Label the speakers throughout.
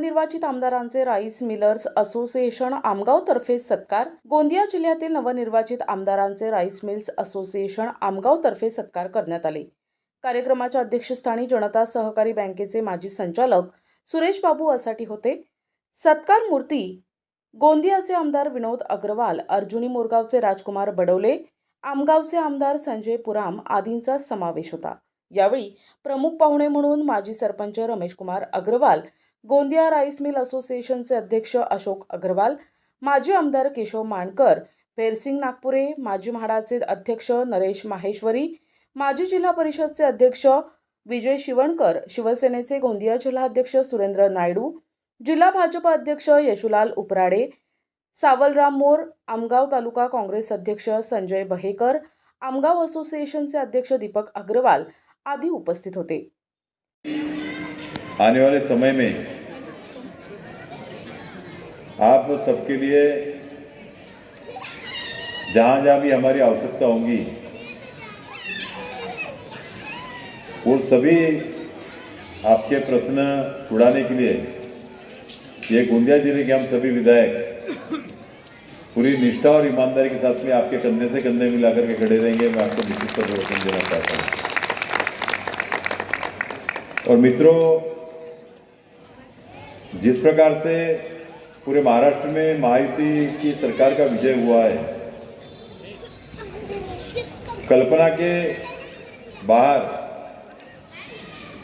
Speaker 1: नवनिर्वाचित आमदारांचे rice millers association आमगावतर्फे सत्कार. गोंदिया जिल्ह्यातील नवनिर्वाचित आमदारांचे राईस मिल्स असोसिएशन आमगावतर्फे सत्कार करण्यात आले. कार्यक्रमाच्या अध्यक्षस्थानी जनता सहकारी बँकेचे माजी संचालक सुरेश बाबू असाटी होते. सत्कार मूर्ती गोंदियाचे आमदार विनोद अग्रवाल, अर्जुनी मोरगावचे राजकुमार बडवले, आमगावचे आमदार संजय पुराम आदींचा समावेश होता. यावेळी प्रमुख पाहुणे म्हणून माजी सरपंच रमेश कुमार अग्रवाल, गोंदिया राईस मिल असोसिएशनचे अध्यक्ष अशोक अग्रवाल, माजी आमदार केशव मानकर, पेरसिंग नागपुरे, माजी म्हाडाचे अध्यक्ष नरेश माहेश्वरी, माजी जिल्हा परिषदचे अध्यक्ष विजय शिवणकर, शिवसेनेचे गोंदिया जिल्हा अध्यक्ष सुरेंद्र नायडू, जिल्हा भाजप अध्यक्ष यशुलाल उपराडे, सावलराम मोर, आमगाव तालुका काँग्रेस अध्यक्ष संजय बहेकर, आमगाव असोसिएशनचे अध्यक्ष दीपक अग्रवाल आदि उपस्थित होते.
Speaker 2: आने वाले समय में आप सबके लिए जहाँ जहाँ भी हमारी आवश्यकता होंगी वो सभी आपके प्रश्न उड़ाने के लिए ये गोंदिया जिले के हम सभी विधायक पूरी निष्ठा और ईमानदारी के साथ में आपके कंधे से कंधे मिलाकर के खड़े रहेंगे. मैं आपको निश्चित तौर पर वचन देना चाहता हूँ. और मित्रों, जिस प्रकार से पूरे महाराष्ट्र में महायुति की सरकार का विजय हुआ है, कल्पना के बाहर,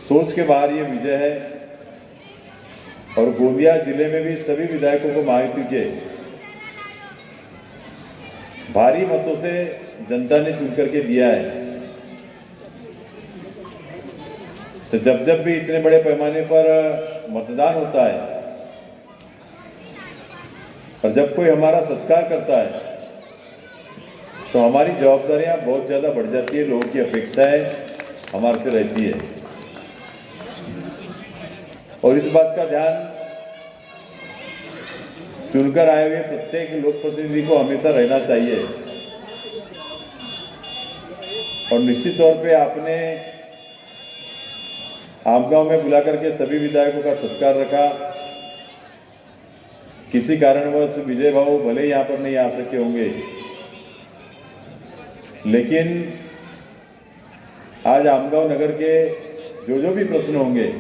Speaker 2: सोच के बाहर ये विजय है. और गोंदिया जिले में भी सभी विधायकों को महायुति के भारी मतों से जनता ने चुन करके दिया है. तो जब जब भी इतने बड़े पैमाने पर मतदान होता है और जब कोई हमारा सत्कार करता है तो हमारी जवाबदारियां बहुत ज़्यादा बढ़ जाती है. लोगों की अपेक्षाएं हमारे से रहती है और इस बात का ध्यान चुनकर आए हुए प्रत्येक लोक प्रतिनिधि को हमेशा रहना चाहिए. और निश्चित तौर पे आपने आमगांव में बुला करके सभी विधायकों का सत्कार रखा. किसी कारणवश विजय बाबू भले ही यहाँ पर नहीं आ सके होंगे, लेकिन आज आमगांव नगर के जो भी प्रश्न होंगे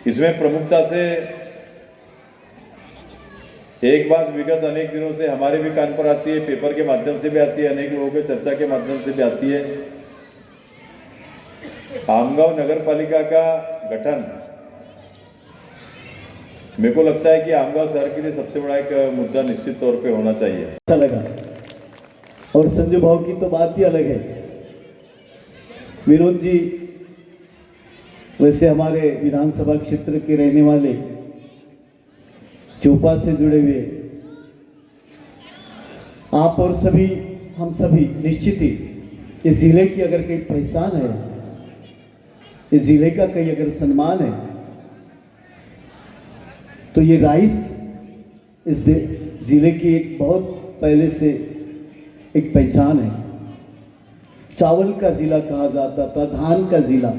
Speaker 2: इसमें प्रमुखता से एक बात विगत अनेक दिनों से हमारे भी कान पर आती है, पेपर के माध्यम से भी आती है, अनेक लोगों के चर्चा के माध्यम से भी आती है. आमगांव नगर पालिका का गठन मेरे को लगता है कि आमगांव शहर के लिए सबसे बड़ा एक मुद्दा निश्चित तौर पे होना चाहिए.
Speaker 3: अच्छा लगा. और संजय भाव की तो बात ही अलग है. विनोद जी वैसे हमारे विधानसभा क्षेत्र के रहने वाले, चोपा से जुड़े हुए, आप और सभी हम सभी निश्चित ही ये जिले की अगर कोई पहचान है, ये जिले का कहीं अगर सम्मान है तो ये राइस इस जिले की एक बहुत पहले से एक पहचान है. चावल का जिला कहा जाता था, धान का जिला,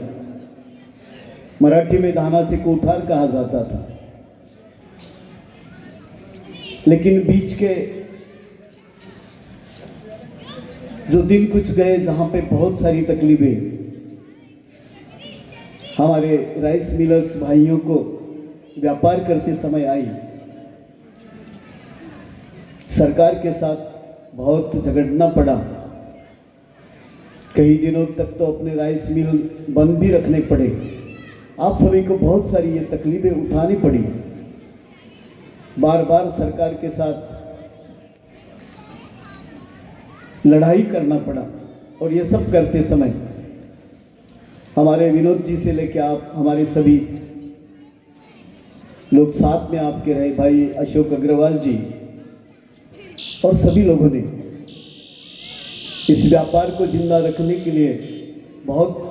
Speaker 3: मराठी में धाना से कोठार कहा जाता था. लेकिन बीच के जो दिन कुछ गए जहां पे बहुत सारी तकलीफें हमारे राइस मिलर्स भाइयों को व्यापार करते समय आई, सरकार के साथ बहुत झगड़ना पड़ा. कई दिनों तक तो अपने राइस मिल बंद भी रखने पड़े. आप सभी को बहुत सारी ये तकलीफें उठानी पड़ी. बार बार सरकार के साथ लड़ाई करना पड़ा. और ये सब करते समय हमारे विनोद जी से लेकर आप हमारे सभी लोग साथ में आपके रहे, भाई अशोक अग्रवाल जी और सभी लोगों ने इस व्यापार को जिंदा रखने के लिए बहुत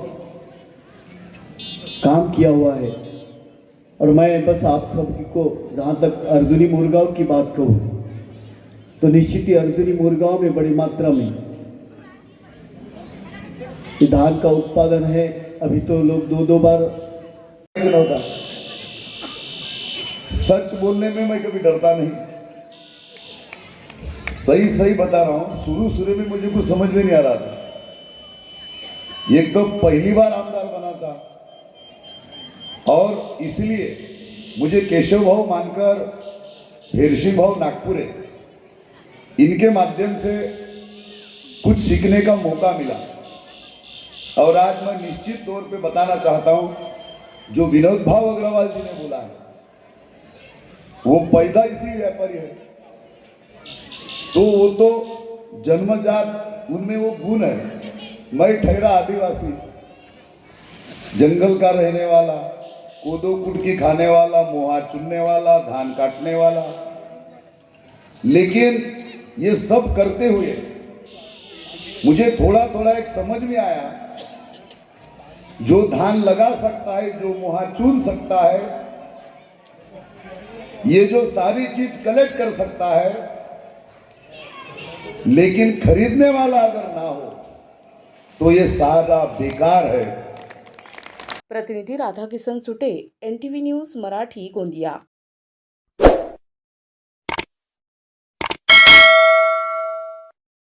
Speaker 3: काम किया हुआ है. और मैं बस आप सभी को जहाँ तक अर्जुनी मोरगांव की बात कहूँ तो निश्चित ही अर्जुनी मोरगांव में बड़ी मात्रा में धान का उत्पादन है. अभी तो लोग दो बार नव्हता. सच बोलने में मैं कभी डरता नहीं. सही सही बता रहा हूं, शुरू में मुझे कुछ समझ में नहीं आ रहा था. एक तो पहली बार आमदार बना था और इसलिए मुझे केशव भाव मानकर, हेरसिंह भाव नागपुरे, इनके माध्यम से कुछ सीखने का मौका मिला. और आज मैं निश्चित तौर पे बताना चाहता हूं, जो विनोद भाव अग्रवाल जी ने बोला है, वो पैदा इसी व्यापारी है, तो वो तो जन्मजात उनमें वो गुण है. मैं ठहरा आदिवासी, जंगल का रहने वाला, कोदो कुटकी खाने वाला, मोहा चुनने वाला, धान काटने वाला, लेकिन ये सब करते हुए मुझे थोड़ा थोड़ा एक समझ में आया, जो धान लगा सकता है, जो मोहा चुन सकता है, ये जो सारी चीज कलेक्ट कर सकता है, लेकिन खरीदने वाला अगर ना हो तो ये सारा बेकार है.
Speaker 1: प्रतिनिधी राधाकिसन सुटे, NTV न्यूज मराठी, गोंदिया.